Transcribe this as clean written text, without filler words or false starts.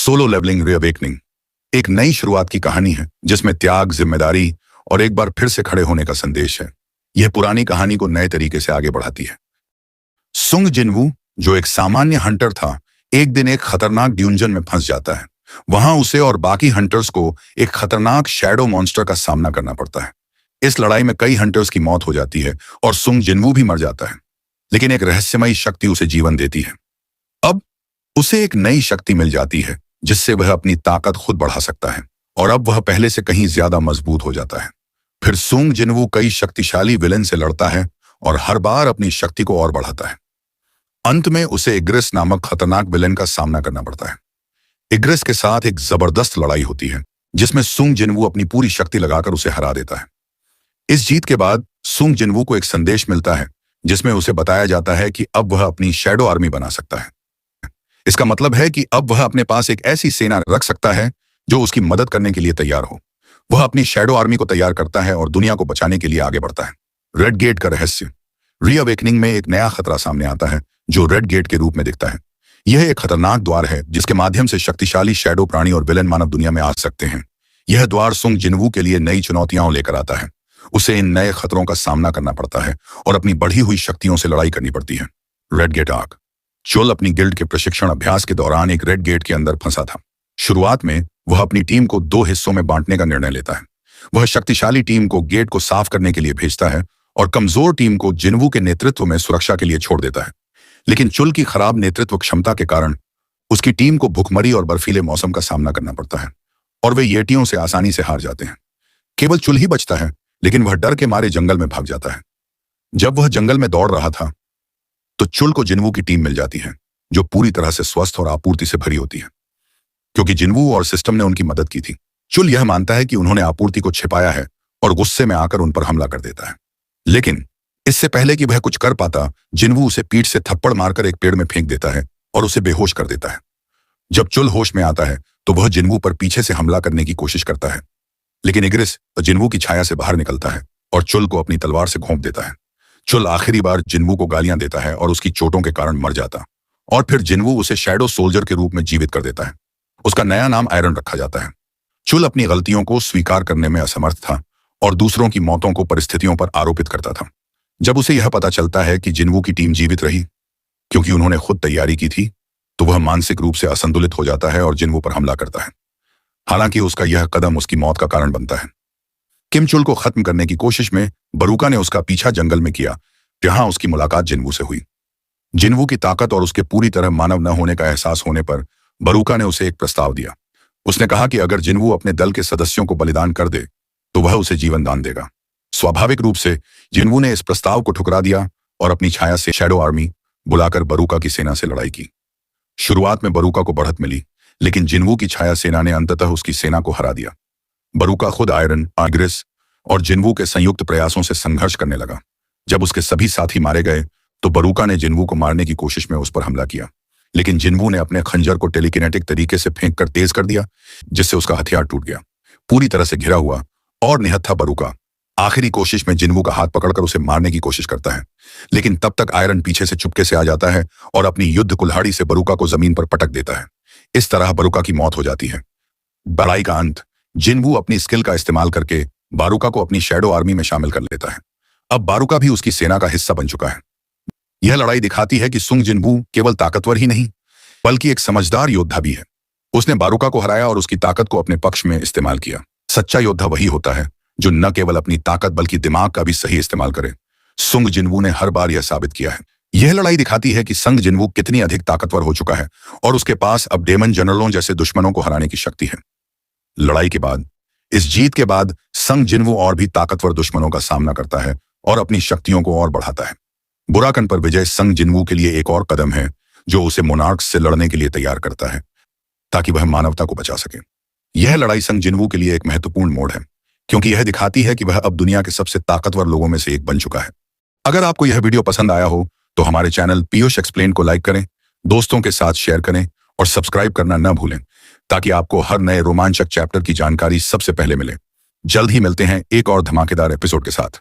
Solo levelling reawakening एक नई शुरुआत की कहानी है जिसमें त्याग, जिम्मेदारी और एक बार फिर से खड़े होने का संदेश है। यह पुरानी कहानी को नए तरीके से आगे बढ़ाती है। सुंग जिनवू, जो एक सामान्य हंटर था, एक दिन एक खतरनाक ड्यूंजन में फंस जाता है। वहां उसे और बाकी हंटर्स को एक खतरनाक शैडो मॉन्स्टर का सामना करना पड़ता है। इस लड़ाई में कई हंटर्स की मौत हो जाती है और सुंग जिनवू भी मर जाता है, लेकिन एक रहस्यमयी शक्ति उसे जीवन देती है। अब उसे एक नई शक्ति मिल जाती है जिससे वह अपनी ताकत खुद बढ़ा सकता है और अब वह पहले से कहीं ज्यादा मजबूत हो जाता है। फिर सुंग जिनवू कई शक्तिशाली विलेन से लड़ता है और हर बार अपनी शक्ति को और बढ़ाता है। अंत में उसे इग्रिस नामक खतरनाक विलेन का सामना करना पड़ता है। इग्रिस के साथ एक जबरदस्त लड़ाई होती है जिसमें सुंग जिनवू अपनी पूरी शक्ति लगाकर उसे हरा देता है। इस जीत के बाद सुंग जिनवू को एक संदेश मिलता है जिसमें उसे बताया जाता है कि अब वह अपनी शैडो आर्मी बना सकता है। इसका मतलब है कि अब वह अपने पास एक ऐसी सेना रख सकता है जो उसकी मदद करने के लिए तैयार हो। वह अपनी शैडो आर्मी को तैयार करता है और दुनिया को बचाने के लिए आगे बढ़ता है। रेड गेट का रहस्य। रीअवेकनिंग में एक नया खतरा सामने आता है जो रेड गेट के रूप में दिखता है। यह एक खतरनाक द्वार है जिसके माध्यम से शक्तिशाली शैडो प्राणी और विलेन मानव दुनिया में आ सकते हैं। यह द्वार सुंग जिनवू के लिए नई चुनौतियां लेकर आता है। उसे इन नए खतरों का सामना करना पड़ता है और अपनी बढ़ी हुई शक्तियों से लड़ाई करनी पड़ती है। Red gate arc. चुल अपनी गिल्ड के प्रशिक्षण अभ्यास के दौरान एक रेड गेट के अंदर फंसा था। शुरुआत में वह अपनी टीम को 2 हिस्सों में बांटने का निर्णय लेता है। वह शक्तिशाली टीम को गेट को साफ करने के लिए भेजता है और कमजोर टीम को जिनवू के नेतृत्व में सुरक्षा के लिए छोड़ देता है। लेकिन चुल की खराब नेतृत्व क्षमता के कारण उसकी टीम को भुखमरी और बर्फीले मौसम का सामना करना पड़ता है और वे येटियों से आसानी से हार जाते हैं। केवल चुल ही बचता है, लेकिन वह डर के मारे जंगल में भाग जाता है। जब वह जंगल में दौड़ रहा था तो चुल को जिनवू की टीम मिल जाती है जो पूरी तरह से स्वस्थ और आपूर्ति से भरी होती है, क्योंकि जिनवू और सिस्टम ने उनकी मदद की थी। चुल यह मानता है कि उन्होंने आपूर्ति को छिपाया है और गुस्से में आकर उन पर हमला कर देता है। लेकिन इससे पहले कि वह कुछ कर पाता, जिनवू उसे पीठ से थप्पड़ मारकर एक पेड़ में फेंक देता है और उसे बेहोश कर देता है। जब चुल होश में आता है तो वह जिनवू पर पीछे से हमला करने की कोशिश करता है, लेकिन इग्रिस जिनवू की छाया से बाहर निकलता है और चुल को अपनी तलवार से घोंप देता है। चुल आखिरी बार जिनवू को गालियां देता है और उसकी चोटों के कारण मर जाता, और फिर जिनवू उसे शैडो सोल्जर के रूप में जीवित कर देता है। उसका नया नाम आयरन रखा जाता है। चुल अपनी गलतियों को स्वीकार करने में असमर्थ था और दूसरों की मौतों को परिस्थितियों पर आरोपित करता था। जब उसे यह पता चलता है कि जिनवू की टीम जीवित रही क्योंकि उन्होंने खुद तैयारी की थी, तो वह मानसिक रूप से असंतुलित हो जाता है और जिनवू पर हमला करता है। हालांकि उसका यह कदम उसकी मौत का कारण बनता है। किम चुल को खत्म करने की कोशिश में बरूका ने उसका पीछा जंगल में किया, जहां उसकी मुलाकात जिनवू से हुई। जिनवू की ताकत और उसके पूरी तरह मानव न होने का एहसास होने पर बरूका ने उसे एक प्रस्ताव दिया। उसने कहा कि अगर जिनवू अपने दल के सदस्यों को बलिदान कर दे तो वह उसे जीवन दान देगा। स्वाभाविक रूप से जिनवू ने इस प्रस्ताव को ठुकरा दिया और अपनी छाया से शैडो आर्मी बुलाकर बरूका की सेना से लड़ाई की। शुरुआत में बरूका को बढ़त मिली, लेकिन जिनवू की छाया सेना ने अंततः उसकी सेना को हरा दिया। बरूका खुद आयरन, इग्रिस और जिनवू के संयुक्त प्रयासों से संघर्ष करने लगा। जब उसके सभी साथी मारे गए तो बरूका ने जिनवू को मारने की कोशिश में उस पर हमला किया, लेकिन जिनवू ने अपने खंजर को टेलीकिनेटिक तरीके से फेंक कर तेज कर दिया, जिससे उसका हथियार टूट गया। पूरी तरह से घिरा हुआ और निहत्था बरूका आखिरी कोशिश में जिनवू का हाथ पकड़कर उसे मारने की कोशिश करता है, लेकिन तब तक आयरन पीछे से चुपके से आ जाता है और अपनी युद्ध कुल्हाड़ी से बरूका को जमीन पर पटक देता है। इस तरह बरूका की मौत हो जाती है। लड़ाई का अंत। जिनवू अपनी स्किल का इस्तेमाल करके बारूका को अपनी शैडो आर्मी में शामिल कर लेता है। अब बारूका भी उसकी सेना का हिस्सा बन चुका है। यह लड़ाई दिखाती है कि सुंग जिनवू केवल ताकतवर ही नहीं बल्कि एक समझदार योद्धा भी है। उसने बारूका को हराया और उसकी ताकत को अपने पक्ष में इस्तेमाल किया। सच्चा योद्धा वही होता है जो न केवल अपनी ताकत बल्कि दिमाग का भी सही इस्तेमाल करे। सुंग जिनवू ने हर बार यह साबित किया है। यह लड़ाई दिखाती है कि संग जिनवू कितनी अधिक ताकतवर हो चुका है और उसके पास अब डेमन जनरलों जैसे दुश्मनों को हराने की शक्ति है। लड़ाई के बाद, इस जीत के बाद, संग जिनवू और भी ताकतवर दुश्मनों का सामना करता है और अपनी शक्तियों को और बढ़ाता है। बुराकन पर विजय संग जिनवू के लिए एक और कदम है जो उसे मोनार्क्स से लड़ने के लिए तैयार करता है ताकि वह मानवता को बचा सके। यह लड़ाई संग जिनवू के लिए एक महत्वपूर्ण मोड़ है क्योंकि यह दिखाती है कि वह अब दुनिया के सबसे ताकतवर लोगों में से एक बन चुका है। अगर आपको यह वीडियो पसंद आया हो तो हमारे चैनल पीयूष एक्सप्लेन को लाइक करें, दोस्तों के साथ शेयर करें और सब्सक्राइब करना न भूलें ताकि आपको हर नए रोमांचक चैप्टर की जानकारी सबसे पहले मिले। जल्द ही मिलते हैं एक और धमाकेदार एपिसोड के साथ।